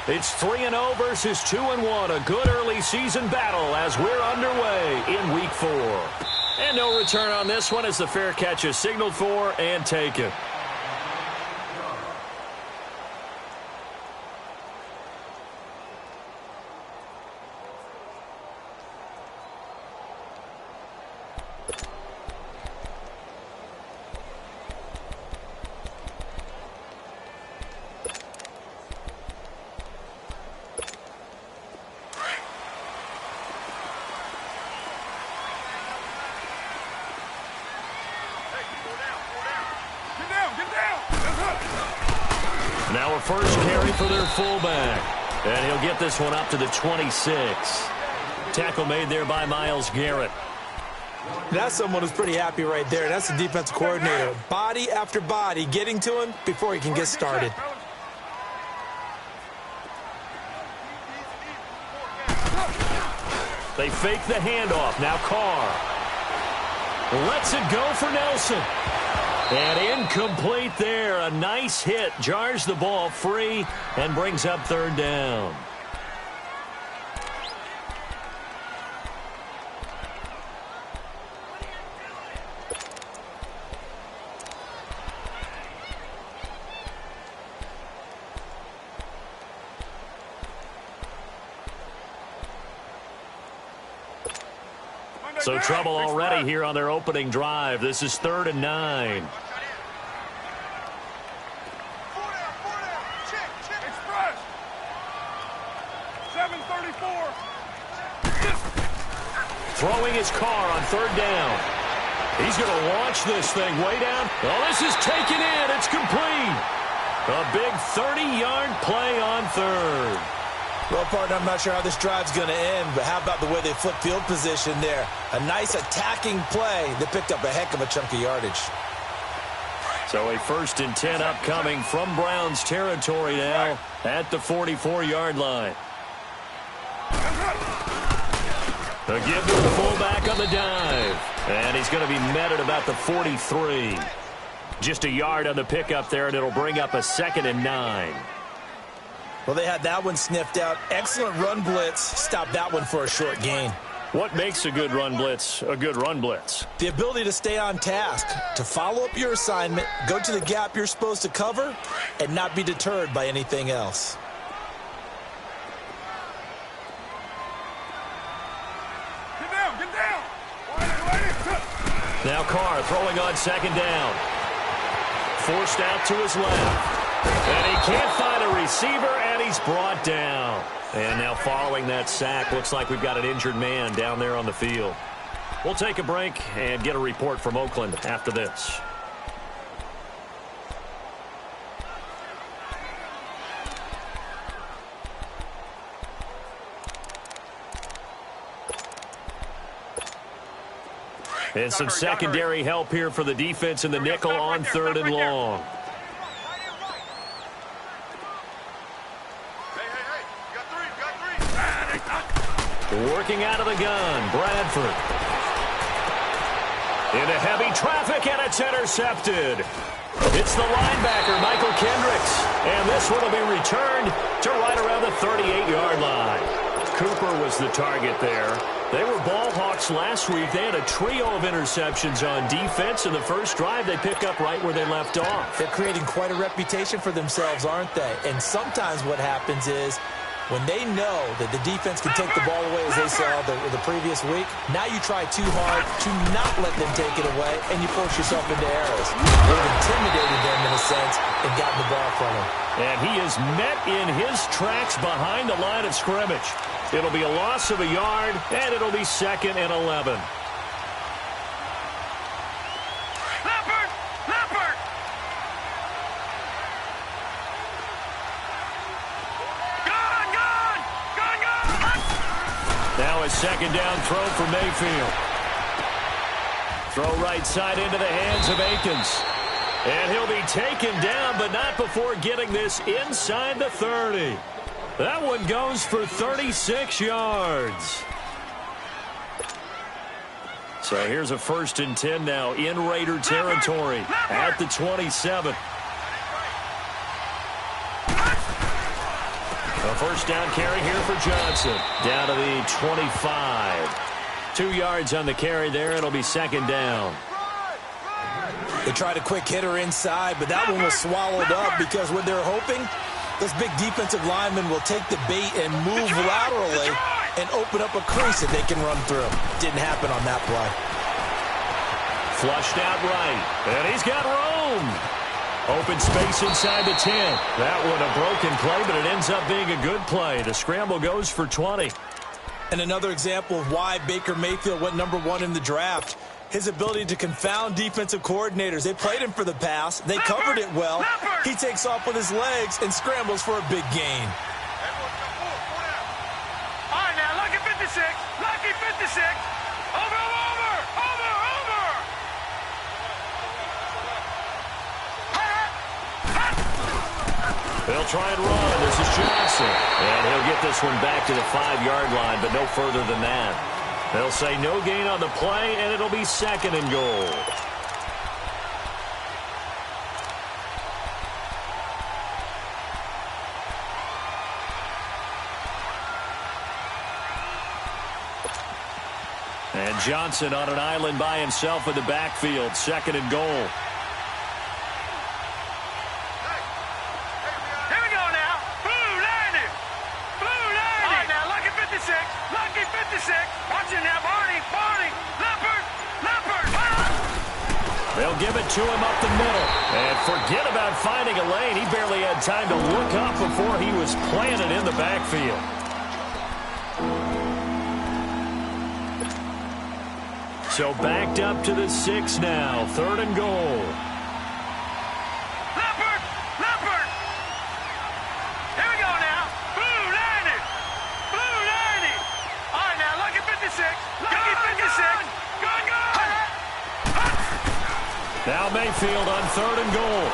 It's 3-0 versus 2-1. A good early season battle as we're underway in Week 4. And no return on this one as the fair catch is signaled for and taken. Now a first carry for their fullback. And he'll get this one up to the 26. Tackle made there by Myles Garrett. That's someone who's pretty happy right there. That's the defensive coordinator. Body after body getting to him before he can get started. They fake the handoff. Now Carr lets it go for Nelson. And incomplete there. A nice hit. Jars the ball free and brings up third down. So trouble already here on their opening drive. This is 3rd and 9. Throwing his car on 3rd down. He's going to launch this thing way down. Oh, this is taken in. It's complete. A big 30-yard play on 3rd. Well, partner, I'm not sure how this drive's going to end, but how about the way they flip field position there? A nice attacking play that picked up a heck of a chunk of yardage. So a 1st and 10 upcoming from Browns territory now at the 44-yard line. A give to the fullback on the dive. And he's going to be met at about the 43. Just a yard on the pickup there, and it'll bring up a 2nd and 9. Well, they had that one sniffed out. Excellent run blitz. Stopped that one for a short gain. What makes a good run blitz a good run blitz? The ability to stay on task, to follow up your assignment, go to the gap you're supposed to cover, and not be deterred by anything else. Get down! Now Carr throwing on 2nd down. Forced out to his left. And he can't find a receiver, and he's brought down. And now following that sack, looks like we've got an injured man down there on the field. We'll take a break and get a report from Oakland after this. And some secondary help here for the defense in the nickel on 3rd and long. Working out of the gun, Bradford. Into heavy traffic, and it's intercepted. It's the linebacker, Michael Kendricks. And this one will be returned to right around the 38-yard line. Cooper was the target there. They were ball hawks last week. They had a trio of interceptions on defense. In the first drive, they pick up right where they left off. They're creating quite a reputation for themselves, aren't they? And sometimes what happens is when they know that the defense can take the ball away, as they saw the previous week, now you try too hard to not let them take it away, and you force yourself into errors. They've intimidated them in a sense and gotten the ball from them. And he is met in his tracks behind the line of scrimmage. It'll be a loss of a yard, and it'll be 2nd and 11. Now a 2nd down throw for Mayfield. Throw right side into the hands of Akins. And he'll be taken down, but not before getting this inside the 30. That one goes for 36 yards. So here's a 1st and 10 now in Raider territory at the 27. A first down carry here for Johnson. Down to the 25. 2 yards on the carry there. It'll be second down. They tried a quick hitter inside, but that one was swallowed up because what they're hoping, this big defensive lineman will take the bait and move laterally and open up a crease that they can run through. Didn't happen on that play. Flushed out right, and he's got room. Open space inside the 10. That one a broken play, but it ends up being a good play. The scramble goes for 20. And another example of why Baker Mayfield went #1 in the draft. His ability to confound defensive coordinators. They played him for the pass. They covered it well. He takes off with his legs and scrambles for a big gain. All right, now, lucky 56. Lucky 56. Over. They'll try and run. This is Johnson. And he'll get this one back to the 5-yard line, but no further than that. They'll say no gain on the play, and it'll be second and goal. And Johnson on an island by himself in the backfield. Second and goal. They'll give it to him up the middle. And forget about finding a lane. He barely had time to look up before he was planted in the backfield. So backed up to the 6 now. Third and goal. Leopard! Here we go now. Blue 90. Blue 90. All right, now, lucky 56. Lucky 56. Go! Now Mayfield on third and goal.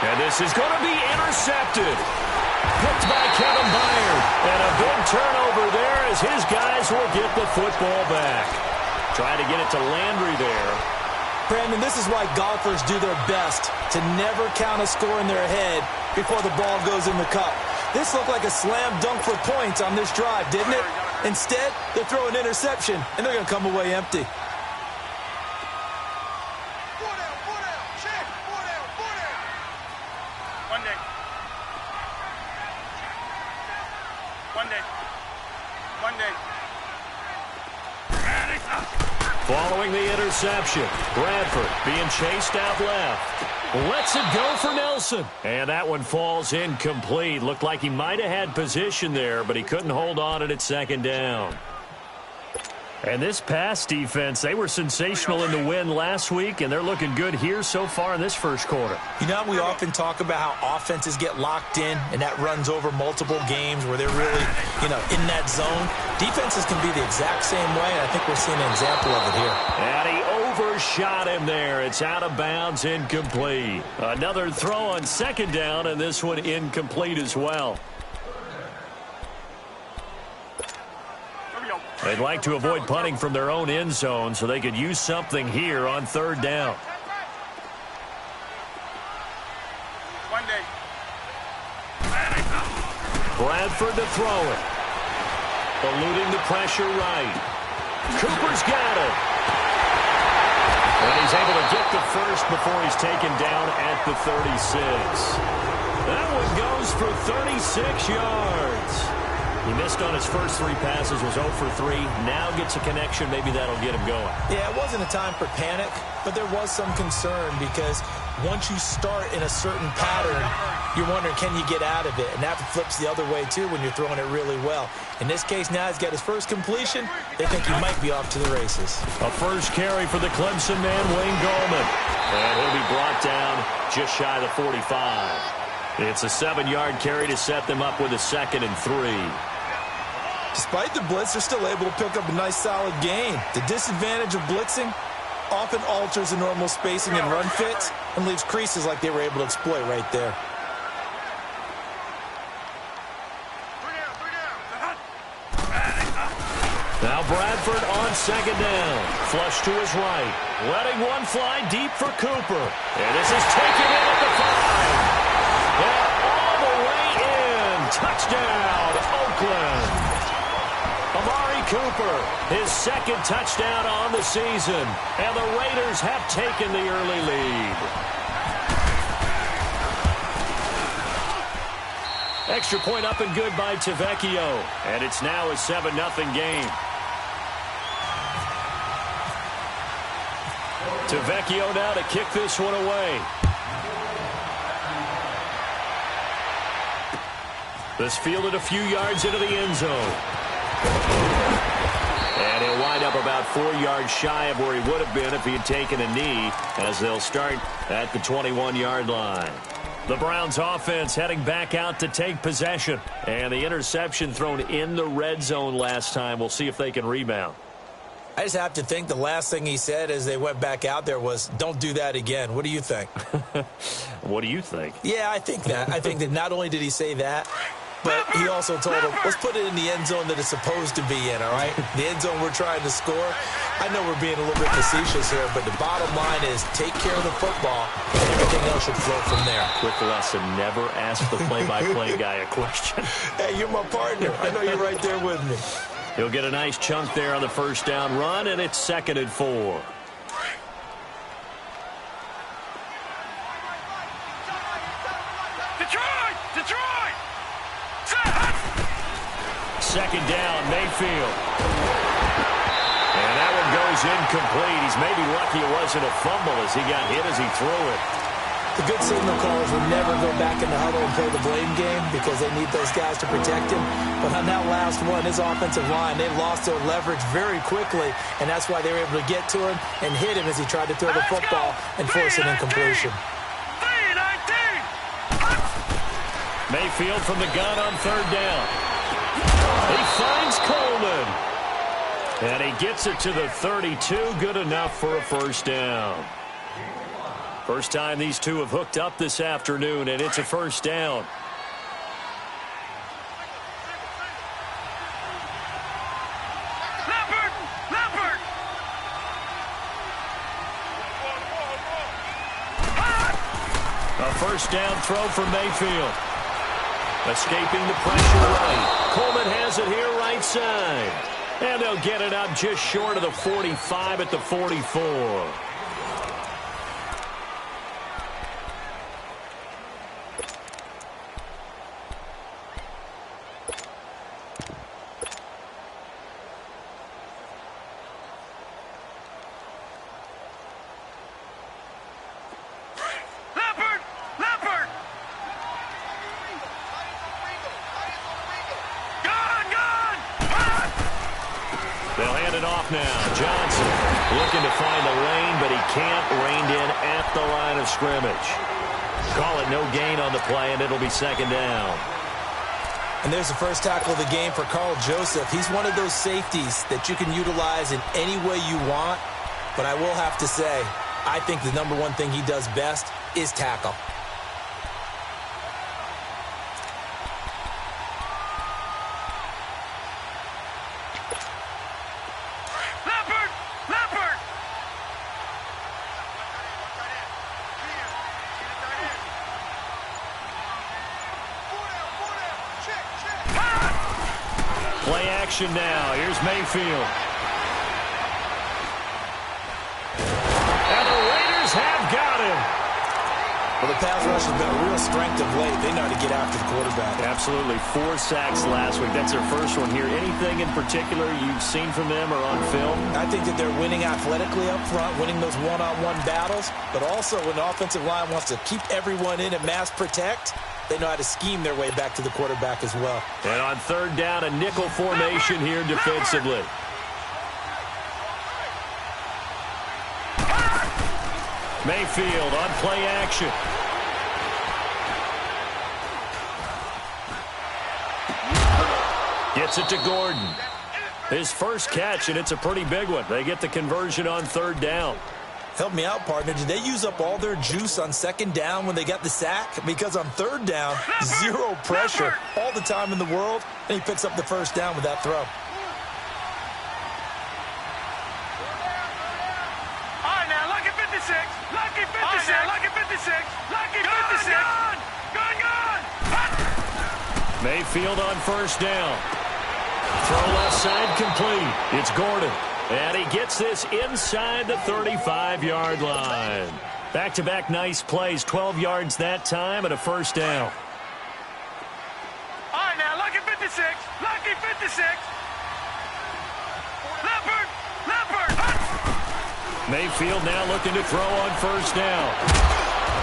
And this is going to be intercepted. Picked by Kevin Byard. And a big turnover there as his guys will get the football back. Trying to get it to Landry there. Brandon, this is why golfers do their best to never count a score in their head before the ball goes in the cup. This looked like a slam dunk for points on this drive, didn't it? Instead, they throw an interception, and they're going to come away empty. Following the interception, Bradford being chased out left. Lets it go for Nelson. And that one falls incomplete. Looked like he might have had position there, but he couldn't hold on at second down. And this pass defense, they were sensational in the win last week, and they're looking good here so far in this first quarter. You know, we often talk about how offenses get locked in, and that runs over multiple games where they're really, in that zone. Defenses can be the exact same way, and I think we're seeing an example of it here. And he overshot him there. It's out of bounds, incomplete. Another throw on second down, and this one incomplete as well. They'd like to avoid punting from their own end zone so they could use something here on third down. Bradford to throw it. Eluding the pressure right. Cooper's got it. And he's able to get the first before he's taken down at the 36. That one goes for 36 yards. He missed on his first 3 passes, was 0 for 3. Now gets a connection. Maybe that'll get him going. Yeah, it wasn't a time for panic, but there was some concern because once you start in a certain pattern, you're wondering, can you get out of it? And that flips the other way, too, when you're throwing it really well. In this case, now he's got his first completion. They think he might be off to the races. A first carry for the Clemson man, Wayne Gallman. And he'll be brought down just shy of the 45. It's a 7-yard carry to set them up with a 2nd and 3. Despite the blitz, they're still able to pick up a nice, solid gain. The disadvantage of blitzing often alters the normal spacing and run fits and leaves creases like they were able to exploit right there. Now Bradford on second down. Flush to his right. Letting one fly deep for Cooper. And this is taken in at the 5. And all the way Touchdown, Oakland. Amari Cooper, his second touchdown on the season. And the Raiders have taken the early lead. Extra point up and good by Tavecchio. And it's now a 7-0 game. Tavecchio now to kick this one away. This fielded a few yards into the end zone. And he'll wind up about 4 yards shy of where he would have been if he had taken a knee, as they'll start at the 21-yard line. The Browns offense heading back out to take possession. And the interception thrown in the red zone last time. We'll see if they can rebound. I just have to think the last thing he said as they went back out there was, don't do that again. What do you think? What do you think? Yeah, I think that. I think that not only did he say that, but he also told him, let's put it in the end zone that it's supposed to be in, all right? The end zone we're trying to score. I know we're being a little bit facetious here, but the bottom line is take care of the football, and everything else should flow from there. Quick lesson, never ask the play-by-play guy a question. Hey, you're my partner. I know you're right there with me. He'll get a nice chunk there on the first down run, and it's 2nd and 4. Detroit! Second down, Mayfield. And that one goes incomplete. He's maybe lucky it wasn't a fumble as he got hit as he threw it. The good signal callers will never go back in the huddle and play the blame game because they need those guys to protect him. But on that last one, his offensive line, they lost their leverage very quickly, and that's why they were able to get to him and hit him as he tried to throw the football and force an incompletion. Mayfield from the gun on 3rd down. He finds Coleman. And he gets it to the 32. Good enough for a first down. First time these two have hooked up this afternoon, and it's a first down. Leopard! A first down throw for Mayfield. Escaping the pressure right. Coleman has it here right side. And they'll get it up just short of the 45 at the 44. They'll hand it off now. Johnson looking to find a lane, but he can't. Reined in at the line of scrimmage. Call it no gain on the play, and it'll be 2nd down. And there's the first tackle of the game for Carl Joseph. He's one of those safeties that you can utilize in any way you want. But I will have to say, I think the number one thing he does best is tackle. Play action now. Here's Mayfield. And the Raiders have got him. Well, the pass rush has been a real strength of late. They know how to get after the quarterback. Absolutely. 4 sacks last week. That's their first one here. Anything in particular you've seen from them or on film? I think that they're winning athletically up front, winning those one-on-one battles, but also when the offensive line wants to keep everyone in and mass protect, they know how to scheme their way back to the quarterback as well. And on 3rd down, a nickel formation here defensively. Mayfield on play action. Gets it to Gordon. His first catch, and it's a pretty big one. They get the conversion on 3rd down. Help me out, partner. Did they use up all their juice on 2nd down when they got the sack? Because on 3rd down, zero pressure, all the time in the world, and he picks up the first down with that throw. All right, now, lucky 56. Lucky 56. Right, now, lucky 56. Lucky 56. Gun! Mayfield on first down. Throw left side complete. It's Gordon. And he gets this inside the 35-yard line. Back-to-back nice plays. 12 yards that time and a first down. All right, now, lucky 56. Lucky 56. Leopard. Mayfield now looking to throw on first down.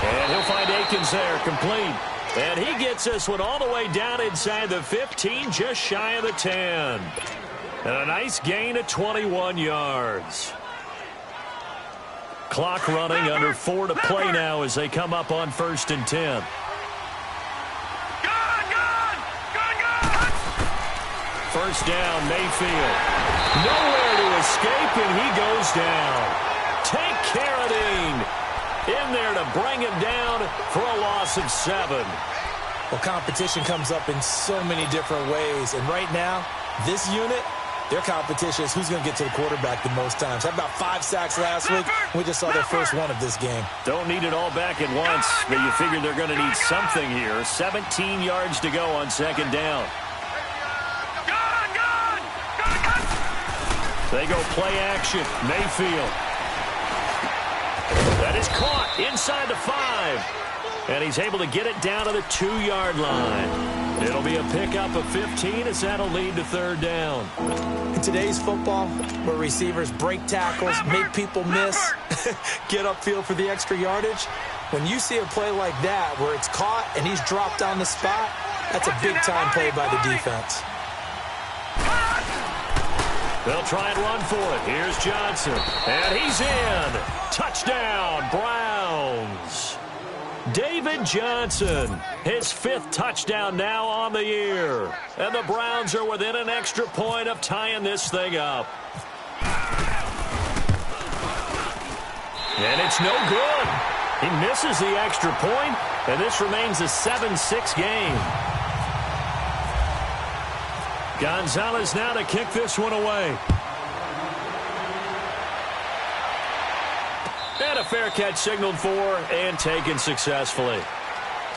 And he'll find Akins there, complete. And he gets this one all the way down inside the 15, just shy of the 10. And a nice gain of 21 yards. Clock running, under 4 to play now as they come up on first and 10. First down, Mayfield. Nowhere to escape, and he goes down. Take Carradine in there to bring him down for a loss of 7. Well, competition comes up in so many different ways. And right now, this unit, their competition is who's going to get to the quarterback the most times. Had about 5 sacks last week. We just saw their first one of this game. Don't need it all back at once, but you figure they're going to need something here. 17 yards to go on second down. They go play action. Mayfield. That is caught inside the 5. And he's able to get it down to the 2-yard line. It'll be a pickup of 15 as that'll lead to third down. In today's football, where receivers break tackles, make people miss, get upfield for the extra yardage, when you see a play like that where it's caught and he's dropped on the spot, that's a big-time play by the defense. They'll try and run for it. Here's Johnson. And he's in. Touchdown, Browns. David Johnson, his 5th touchdown now on the year. And the Browns are within an extra point of tying this thing up. And it's no good. He misses the extra point, and this remains a 7-6 game. Gonzalez now to kick this one away. And a fair catch signaled for and taken successfully.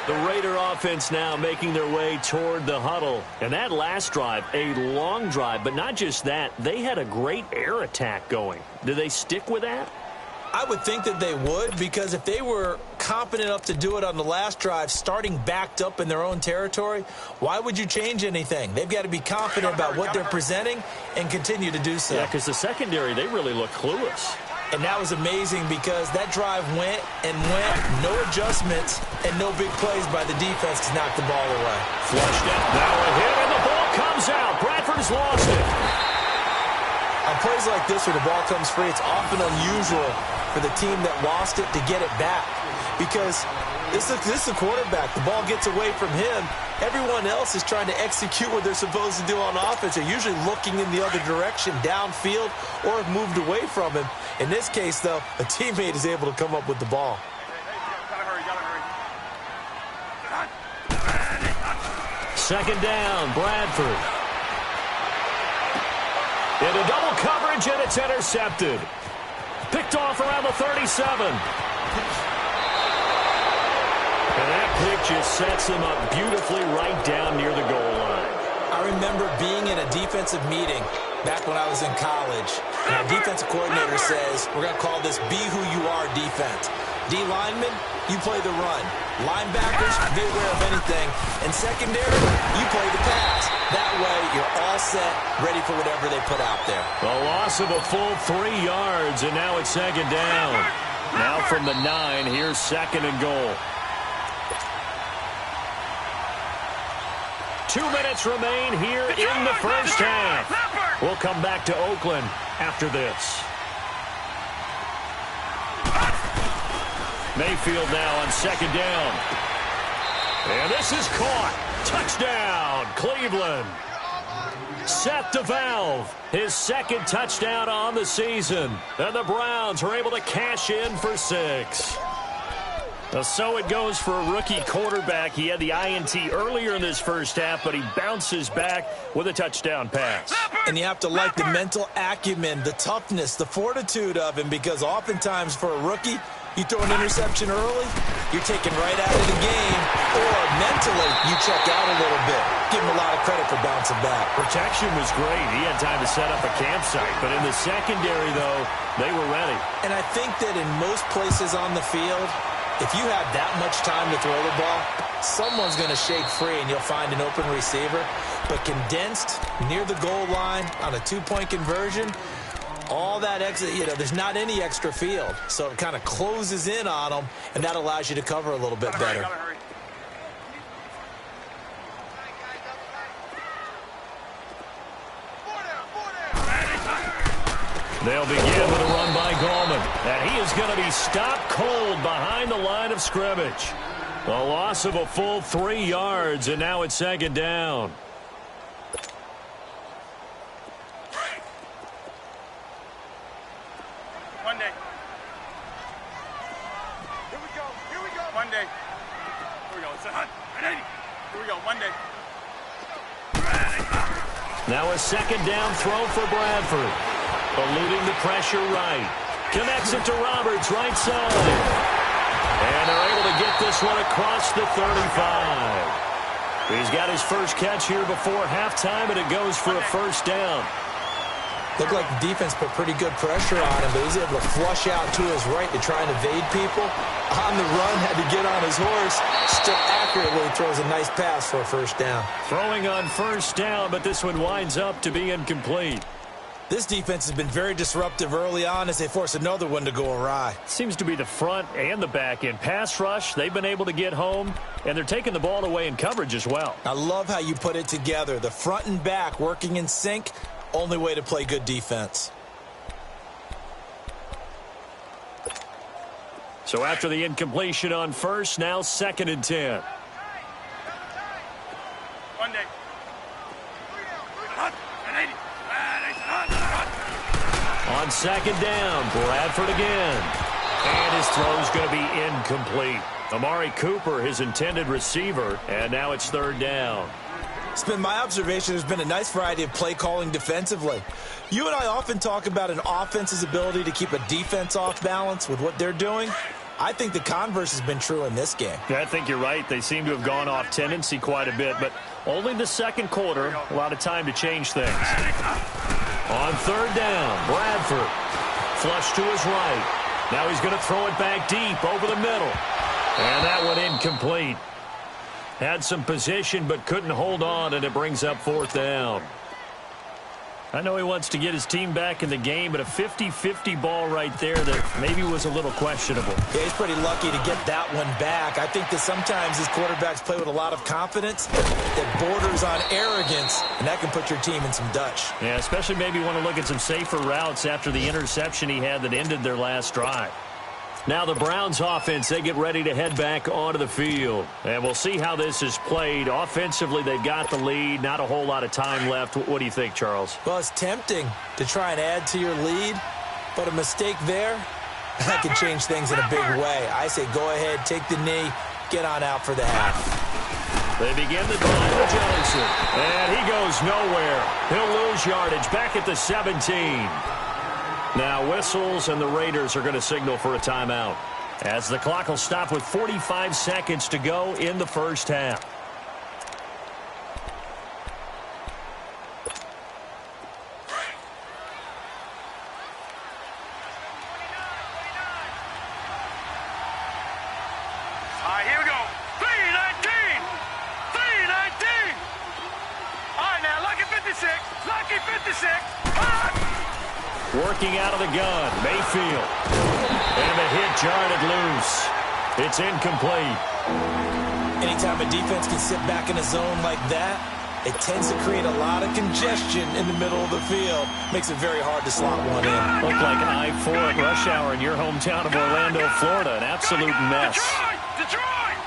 The Raider offense now making their way toward the huddle. And that last drive, a long drive, but not just that. They had a great air attack going. Do they stick with that? I would think that they would, because if they were competent enough to do it on the last drive, starting backed up in their own territory, why would you change anything? They've got to be confident about what they're presenting and continue to do so. Yeah, because the secondary, they really look clueless. And that was amazing because that drive went and went, no adjustments, and no big plays by the defense to knock the ball away. Flushed out, now a hit, and the ball comes out. Bradford has lost it. On plays like this where the ball comes free, it's often unusual for the team that lost it to get it back, because this is a quarterback. The ball gets away from him. Everyone else is trying to execute what they're supposed to do on offense. They're usually looking in the other direction, downfield, or have moved away from him. In this case, though, a teammate is able to come up with the ball. Second down, Bradford. Into double coverage, and it's intercepted. Picked off around the 37. And that pick just sets him up beautifully right down near the goal line. I remember being in a defensive meeting back when I was in college, and our defensive coordinator says, we're going to call this Be Who You Are defense. D linemen, you play the run. Linebackers, be aware of anything. And secondary, you play the pass. That way, you're all set, ready for whatever they put out there. A loss of a full 3 yards, and now it's second down. Now from the 9, here's second and goal. 2 minutes remain here in the first half. We'll come back to Oakland after this. Mayfield now on second down. And this is caught. Touchdown, Cleveland. Seth DeValve, his second touchdown on the season. And the Browns are able to cash in for 6. So it goes for a rookie quarterback. He had the INT earlier in this first half, but he bounces back with a touchdown pass. And you have to like the mental acumen, the toughness, the fortitude of him, because oftentimes for a rookie, You throw an interception early, you're taken right out of the game, or mentally, you check out a little bit. Give him a lot of credit for bouncing back. Protection was great. He had time to set up a campsite. But in the secondary, though, they were ready. And I think that in most places on the field, if you have that much time to throw the ball, someone's going to shake free and you'll find an open receiver. But condensed, near the goal line, on a two-point conversion, all that extra, there's not any extra field. So it kind of closes in on them, and that allows you to cover a little bit better. They'll begin with a run by Gallman. And he is going to be stopped cold behind the line of scrimmage. A loss of a full 3 yards, and now it's second down. Monday. Here we go. Here we go. Monday. Here we go. It's a hunt. 180. Here we go. Monday. Now a second down throw for Bradford. Eluding the pressure right. Connects it to Roberts, right side. And they're able to get this one across the 35. He's got his first catch here before halftime, and it goes for a first down. Looked like the defense put pretty good pressure on him, but he's able to flush out to his right to try and evade people. On the run, had to get on his horse. Still accurately throws a nice pass for a first down. Throwing on first down, but this one winds up to be incomplete. This defense has been very disruptive early on as they force another one to go awry. Seems to be the front and the back end. Pass rush, they've been able to get home, and they're taking the ball away in coverage as well. I love how you put it together. The front and back working in sync. Only way to play good defense. So after the incompletion on first, now 2nd and 10. Monday. On second down, Bradford again. And his throw's going to be incomplete. Amari Cooper, his intended receiver, and now it's 3rd down. It's been my observation there's been a nice variety of play calling defensively. You and I often talk about an offense's ability to keep a defense off balance with what they're doing. I think the converse has been true in this game. Yeah, I think you're right. They seem to have gone off tendency quite a bit, but only the second quarter, a lot of time to change things. On 3rd down, Bradford. Flush to his right. Now he's going to throw it back deep over the middle. And that one incomplete. Had some position but couldn't hold on, and it brings up 4th down. I know he wants to get his team back in the game, but a 50-50 ball right there that maybe was a little questionable. Yeah, he's pretty lucky to get that one back. I think that sometimes these quarterbacks play with a lot of confidence that borders on arrogance, and that can put your team in some Dutch. Yeah, especially maybe want to look at some safer routes after the interception he had that ended their last drive. Now the Browns offense, they get ready to head back onto the field. And we'll see how this is played. Offensively, they've got the lead. Not a whole lot of time left. What do you think, Charles? Well, it's tempting to try and add to your lead, but a mistake there, that can change things in a big way. I say go ahead, take the knee, get on out for the half. They begin the drive with Johnson. And he goes nowhere. He'll lose yardage back at the 17. Now whistles, and the Raiders are going to signal for a timeout, as the clock will stop with 45 seconds to go in the first half. All right, here we go. 3:19. 3:19. All right, now, lucky 56. Lucky 56. Working out of the gun, Mayfield. And the hit jarred loose. It's incomplete. Anytime a defense can sit back in a zone like that, it tends to create a lot of congestion in the middle of the field. Makes it very hard to slot one in. Looked like I-4 at rush hour in your hometown of Orlando, Florida. An absolute mess. Detroit!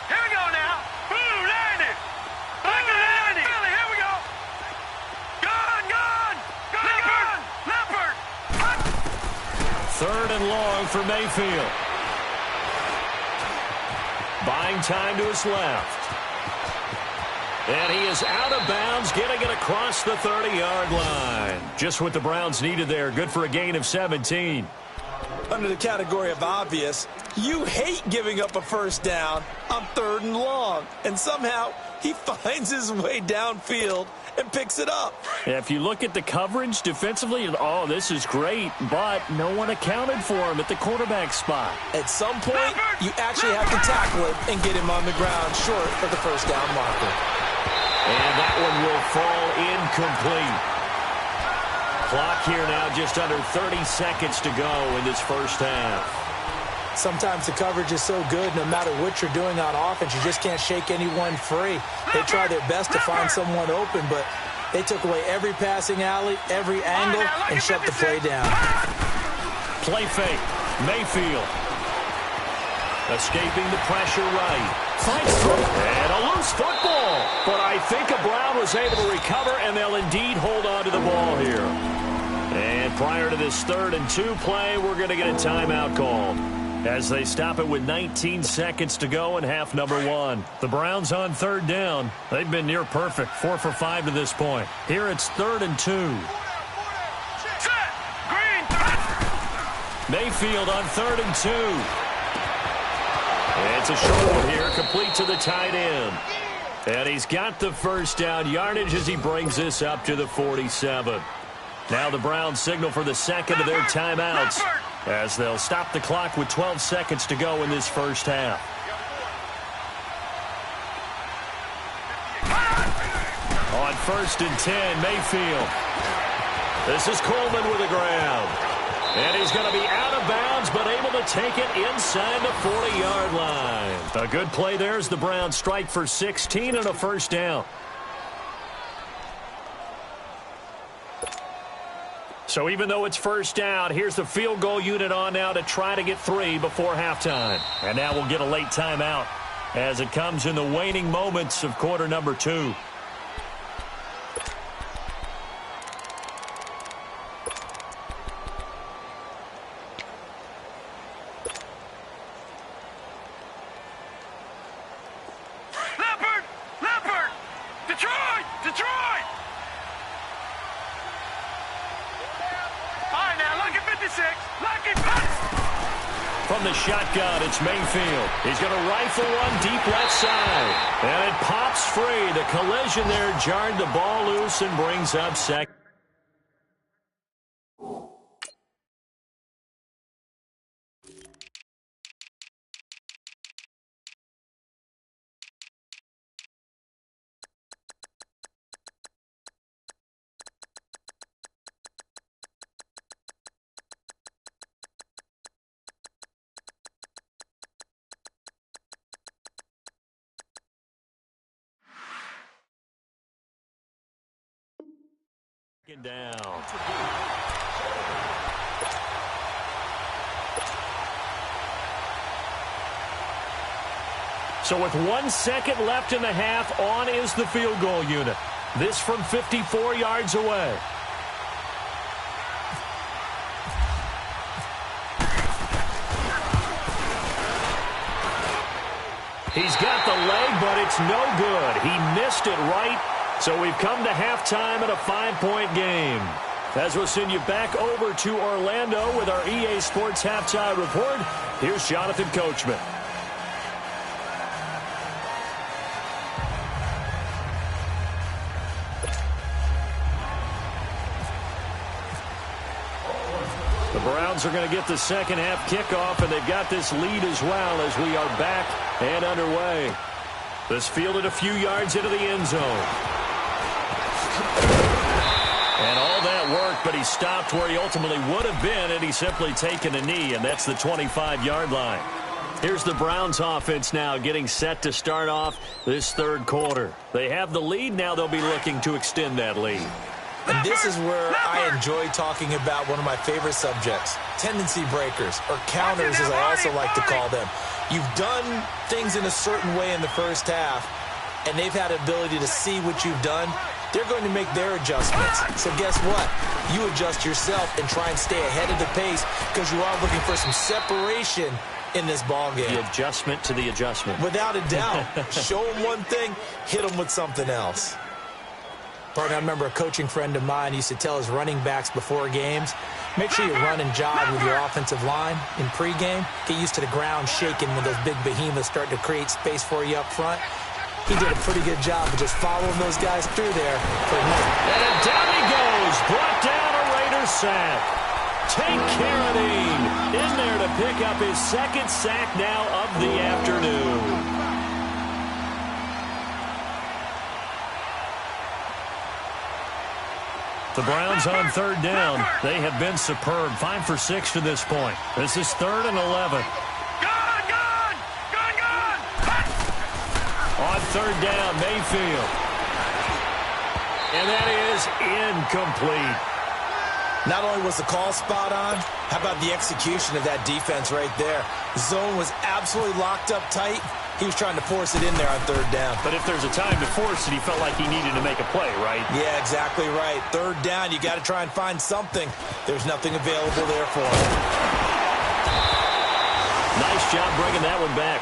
Here we go now. Blue landed. Blue landed. Billy, here we go. Gone. Leopard. 3rd and long for Mayfield. Buying time to his left. And he is out of bounds, getting it across the 30-yard line. Just what the Browns needed there. Good for a gain of 17. Under the category of obvious, you hate giving up a first down on 3rd and long. And somehow he finds his way downfield and picks it up. Yeah, if you look at the coverage defensively, oh, this is great, but no one accounted for him at the quarterback spot. At some point, you actually have to tackle him and get him on the ground short of the first down marker. And that one will fall incomplete. Clock here now just under 30 seconds to go in this first half. Sometimes the coverage is so good, no matter what you're doing on offense, you just can't shake anyone free. They try their best to find someone open, but they took away every passing alley, every angle, and shut the play down. Play fake. Mayfield. Escaping the pressure right. Finds through. And a loose football. But I think a Brown was able to recover, and they'll indeed hold on to the ball here. And prior to this 3rd and 2 play, we're going to get a timeout called as they stop it with 19 seconds to go in half number 1. The Browns on 3rd down. They've been near perfect, 4 for 5 to this point. Here it's 3rd and 2. Mayfield on 3rd and 2. And it's a short one here, complete to the tight end. And he's got the first down yardage as he brings this up to the 47. Now the Browns signal for the second of their timeouts as they'll stop the clock with 12 seconds to go in this first half. On 1st and 10, Mayfield. This is Coleman with the grab. And he's going to be out of bounds, but able to take it inside the 40-yard line. A good play there as the Browns strike for 16 and a first down. So even though it's first down, here's the field goal unit on now to try to get 3 before halftime. And now we'll get a late timeout as it comes in the waning moments of quarter number 2. From the shotgun, it's Mayfield. He's going to rifle one deep left side. And it pops free. The collision there jarred the ball loose and brings up second. Down. So with 1 second left in the half, on is the field goal unit. This from 54 yards away. He's got the leg, but it's no good. He missed it right. So we've come to halftime in a 5-point game. As we'll send you back over to Orlando with our EA Sports Halftime Report, here's Jonathan Coachman. The Browns are going to get the second half kickoff, and they've got this lead as well as we are back and underway. This fielded a few yards into the end zone. And all that worked, but he stopped where he ultimately would have been, and he's simply taken a knee, and that's the 25-yard line. Here's the Browns offense now getting set to start off this third quarter. They have the lead. Now they'll be looking to extend that lead. And this is where I enjoy talking about one of my favorite subjects, tendency breakers, or counters as I also like to call them. You've done things in a certain way in the first half, and they've had the ability to see what you've done. They're going to make their adjustments. So guess what? You adjust yourself and try and stay ahead of the pace because you are looking for some separation in this ball game. The adjustment to the adjustment. Without a doubt. Show them one thing, hit them with something else. Partner, I remember a coaching friend of mine used to tell his running backs before games, make sure you run and jog with your offensive line in pregame. Get used to the ground shaking when those big behemoths start to create space for you up front. He did a pretty good job of just following those guys through there. And down he goes. Brought down a Raider sack. Tank Carradine in there to pick up his second sack now of the afternoon. The Browns on third down. They have been superb. 5 for 6 to this point. This is 3rd and 11. On third down, Mayfield. And that is incomplete. Not only was the call spot on, how about the execution of that defense right there? The zone was absolutely locked up tight. He was trying to force it in there on third down. But if there's a time to force it, he felt like he needed to make a play, right? Yeah, exactly right. Third down, you got to try and find something. There's nothing available there for him. Nice job bringing that one back.